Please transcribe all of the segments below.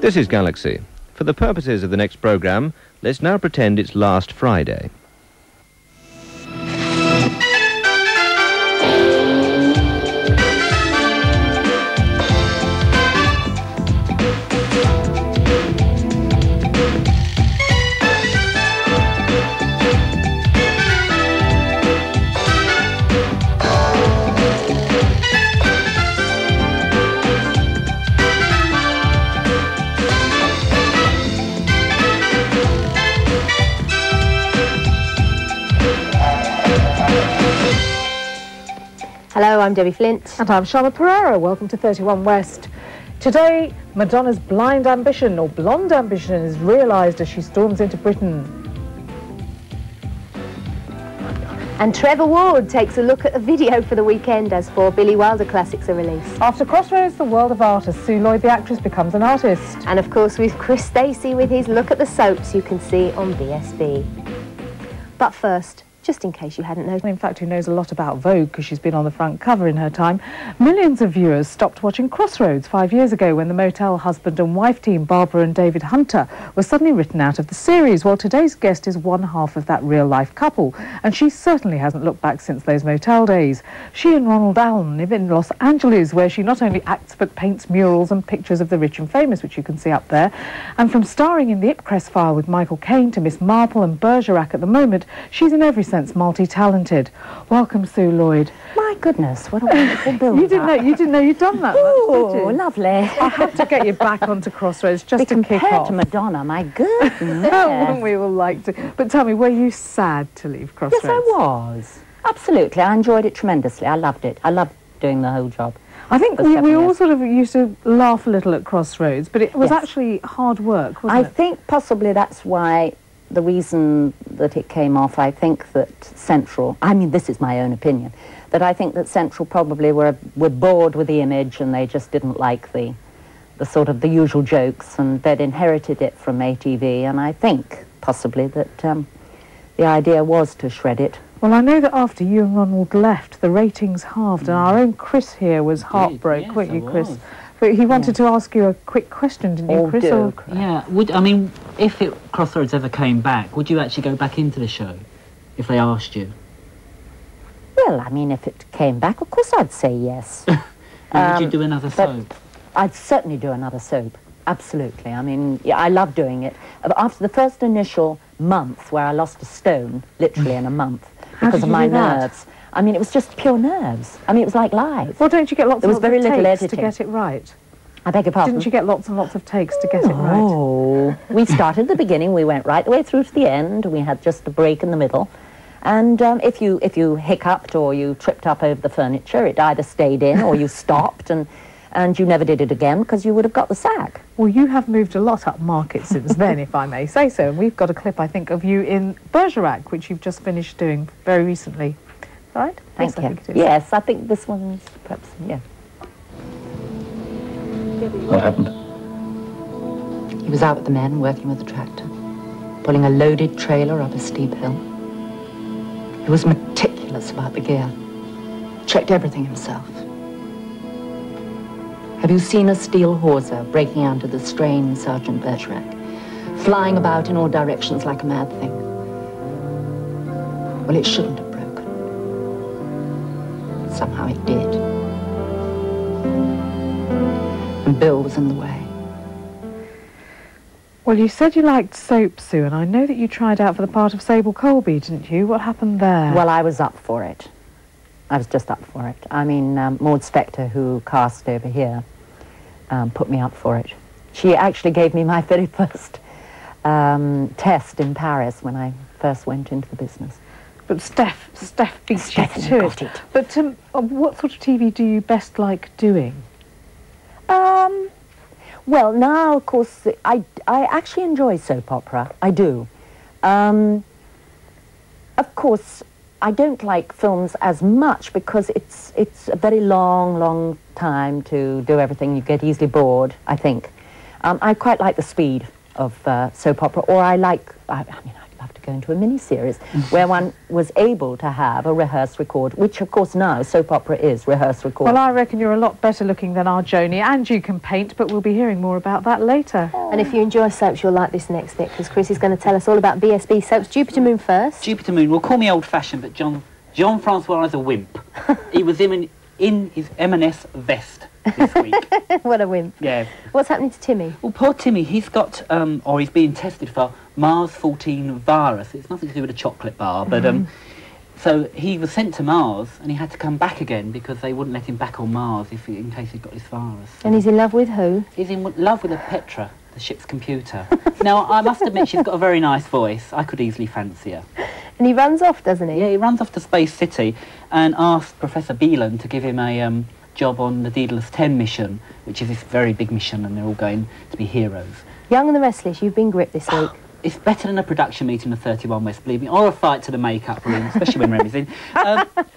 This is Galaxy. For the purposes of the next programme, let's now pretend it's last Friday. Hello, I'm Debbie Flint. And I'm Charlotte Pereira. Welcome to 31 West. Today, Madonna's blind ambition, or blonde ambition, is realised as she storms into Britain. And Trevor Ward takes a look at the video for the weekend as 4 Billy Wilder classics are released. After Crossroads, the world of art, as Sue Lloyd, the actress, becomes an artist. And of course, with Chris Stacey with his look at the soaps you can see on BSB. But first, just in case you hadn't noticed. In fact, who knows a lot about Vogue because she's been on the front cover in her time. Millions of viewers stopped watching Crossroads 5 years ago when the motel husband and wife team, Barbara and David Hunter, were suddenly written out of the series. Well, today's guest is one half of that real-life couple, and she certainly hasn't looked back since those motel days. She and Ronald Allen live in Los Angeles, where she not only acts but paints murals and pictures of the rich and famous, which you can see up there. And from starring in The Ipcress File with Michael Caine to Miss Marple and Bergerac at the moment, she's in every sense multi-talented. Welcome, Sue Lloyd. My goodness, what a wonderful build. You didn't know you'd done that much, did you? Lovely. I had to get you back onto Crossroads just to kick Compared off. to Madonna, my goodness. Wouldn't we all like to? But tell me, were you sad to leave Crossroads? Yes, I was. Absolutely. I enjoyed it tremendously. I loved it. I loved doing the whole job. I think we all sort of used to laugh a little at Crossroads, but it was actually hard work, wasn't it? I think possibly that's why the reason that it came off, I think that Central, I mean, this is my own opinion, that I think that Central probably were bored with the image and they just didn't like the sort of the usual jokes, and they'd inherited it from ATV, and I think possibly that the idea was to shred it. Well, I know that after you and Ronald left, the ratings halved, and our own Chris here was heartbroken, weren't you, Chris? But he wanted to ask you a quick question, didn't you, Chris? Yeah, if Crossroads ever came back, would you actually go back into the show if they asked you? Well, I mean, if it came back, of course I'd say yes. Would you do another soap? I'd certainly do another soap, absolutely. I mean, yeah, I love doing it. After the first initial month where I lost a stone, literally in a month, because of my nerves. I mean, it was just pure nerves. I mean, it was like live. Well, don't you get lots of takes editing to get it right? I beg your pardon? Didn't you get lots and lots of takes to get it right? Oh, we started at the beginning, we went right the way through to the end, we had just a break in the middle. And if you hiccuped or you tripped up over the furniture, it either stayed in or you stopped, and you never did it again because you would have got the sack. Well, you have moved a lot up market since then, if I may say so. And we've got a clip, I think, of you in Bergerac, which you've just finished doing very recently. Right? Thank you. Yes, I think this one's perhaps, yeah. What happened? He was out with the men working with the tractor, pulling a loaded trailer up a steep hill. He was meticulous about the gear, checked everything himself. Have you seen a steel hawser breaking under the strain, Sergeant Bergerac, flying about in all directions like a mad thing? Well, it shouldn't have broken. Somehow it did. And Bill was in the way. Well, you said you liked soap, Sue, and I know that you tried out for the part of Sable Colby, didn't you? What happened there? Well, I was up for it. I was just up for it. I mean, Maud Spector, who cast over here, put me up for it. She actually gave me my very first test in Paris when I first went into the business. But Steph beat you to it. But what sort of TV do you best like doing? Well, now, of course, I actually enjoy soap opera. I do. Of course, I don't like films as much because it's a very long time to do everything. You get easily bored, I think. I quite like the speed of soap opera, or I mean, I have to go into a mini-series where one was able to have a rehearsed record, which of course now soap opera is rehearsed record. Well, I reckon you're a lot better looking than our Joni, and you can paint, but we'll be hearing more about that later. And if you enjoy soaps, you'll like this next bit, because Chris is going to tell us all about BSB soaps. Jupiter Moon first. Jupiter Moon, well, call me old-fashioned, but Jean-Francois is a wimp. He was in his M&S vest this week. What a wimp. Yeah. What's happening to Timmy? Well, poor Timmy, he's got, or he's being tested for Mars 14 virus. It's nothing to do with a chocolate bar, but, so he was sent to Mars, and he had to come back again because they wouldn't let him back on Mars in case he got this virus. And he's in love with who? He's in love with a Petra, the ship's computer. Now, I must admit, she's got a very nice voice. I could easily fancy her. And he runs off, doesn't he? Yeah, he runs off to Space City and asks Professor Beelan to give him a job on the Daedalus 10 mission, which is this very big mission, and they're all going to be heroes. Young and the Restless, you've been gripped this week. It's better than a production meeting of 31 West, believe me, or a fight to the makeup room, especially when Remy's in.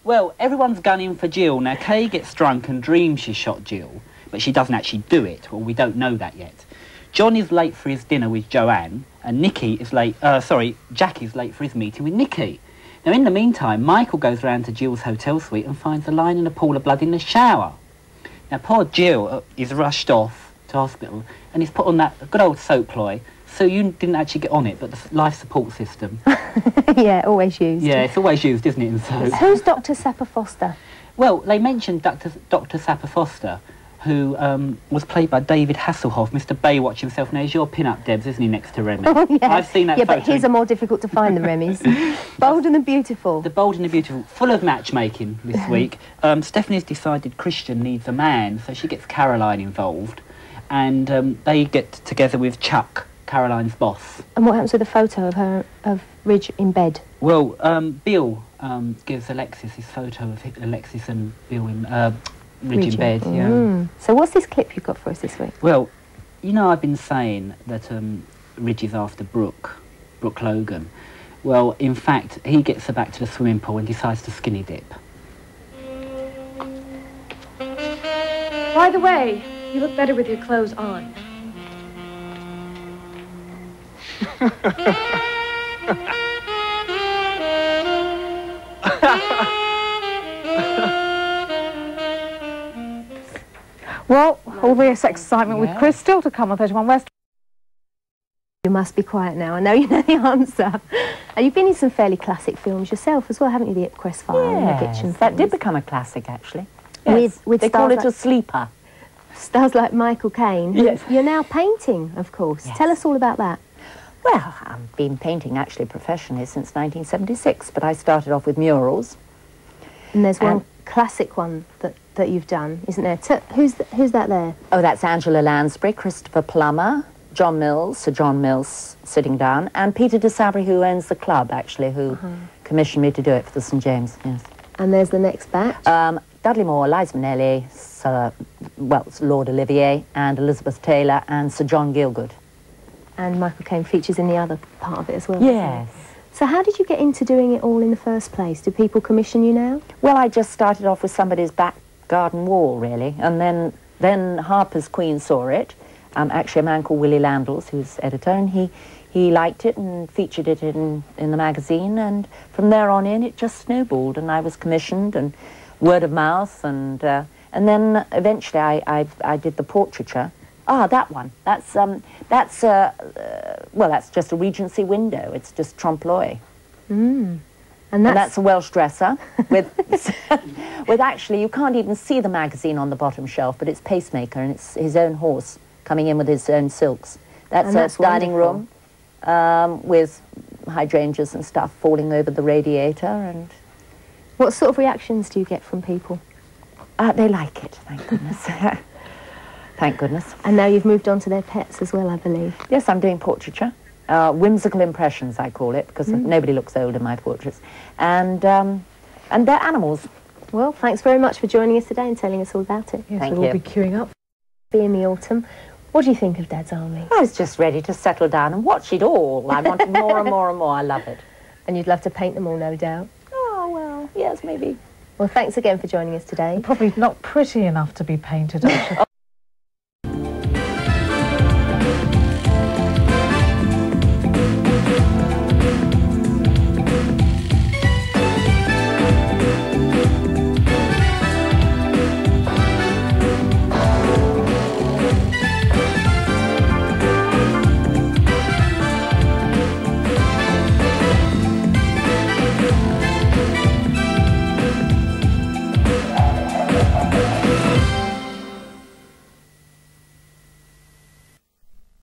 Well, everyone's gunning for Jill. Now, Kay gets drunk and dreams she shot Jill, but she doesn't actually do it. Well, we don't know that yet. John is late for his dinner with Joanne, and Jack is late for his meeting with Nikki. Now, in the meantime, Michael goes round to Jill's hotel suite and finds a line in a pool of blood in the shower. Now, poor Jill is rushed off to hospital, and he's put on that good old soap ploy. So you didn't actually get on it, but the life support system. Yeah, always used. Yeah, it's always used, isn't it, in soap? Who's Dr. Sapper Foster? Well, they mentioned Dr. Sapper Foster, who was played by David Hasselhoff, Mr. Baywatch himself. Now, he's your pin-up, Debs, isn't he, next to Remy? Oh, yeah. I've seen that photo. Yeah, but his are more difficult to find than Remy's. Bold and the Beautiful. The Bold and the Beautiful, full of matchmaking this week. Stephanie's decided Christian needs a man, so she gets Caroline involved, and they get together with Chuck, Caroline's boss. And what happens with the photo of Ridge in bed? Well, Bill gives Alexis his photo of Alexis and Bill in Ridge in bed. Yeah. So what's this clip you've got for us this week? Well, you know, I've been saying that Ridge is after Brooke Logan. Well, in fact, he gets her back to the swimming pool and decides to skinny dip. By the way, you look better with your clothes on. Well, all this excitement with Chris still to come on 31 West. You must be quiet now. I know you know the answer. And you've been in some fairly classic films yourself as well, haven't you? The Ipcress File and the Kitchen that did become a classic, actually. Yes. With they call stars it a sleeper. Stars like Michael Caine. Yes. You're now painting, of course. Yes. Tell us all about that. Well, I've been painting actually professionally since 1976, but I started off with murals. And there's one classic one that you've done, isn't there? Who's that there? Oh, that's Angela Lansbury, Christopher Plummer, John Mills, Sir John Mills sitting down, and Peter de Sabry, who owns the club, actually, who commissioned me to do it for the St James, yes. And there's the next batch? Dudley Moore, Liza Minnelli, Lord Olivier, and Elizabeth Taylor, and Sir John Gielgud. And Michael Caine features in the other part of it as well. Yes. So how did you get into doing it all in the first place? Do people commission you now? Well, I just started off with somebody's back garden wall, really, and then Harper's Queen saw it. Actually, a man called Willie Landals, who's editor, and he liked it and featured it in the magazine, and from there on in, it just snowballed, and I was commissioned, and word of mouth, and then eventually I did the portraiture. Ah, that one. That's just a Regency window. It's just trompe-l'oeil. And that's a Welsh dresser with actually, you can't even see the magazine on the bottom shelf, but it's Pacemaker, and it's his own horse coming in with his own silks. That's a dining room with hydrangeas and stuff falling over the radiator. And what sort of reactions do you get from people? They like it, thank goodness. Thank goodness. And now you've moved on to their pets as well, I believe. Yes, I'm doing portraiture. Whimsical impressions, I call it, because nobody looks old in my portraits. And they're animals. Well, thanks very much for joining us today and telling us all about it. Yes, Thank we'll you. be queuing up. Be in the autumn. What do you think of Dad's Army? I was just ready to settle down and watch it all. I wanted more and more and more. I love it. And you'd love to paint them all, no doubt. Oh, well, yes, maybe. Well, thanks again for joining us today. Probably not pretty enough to be painted.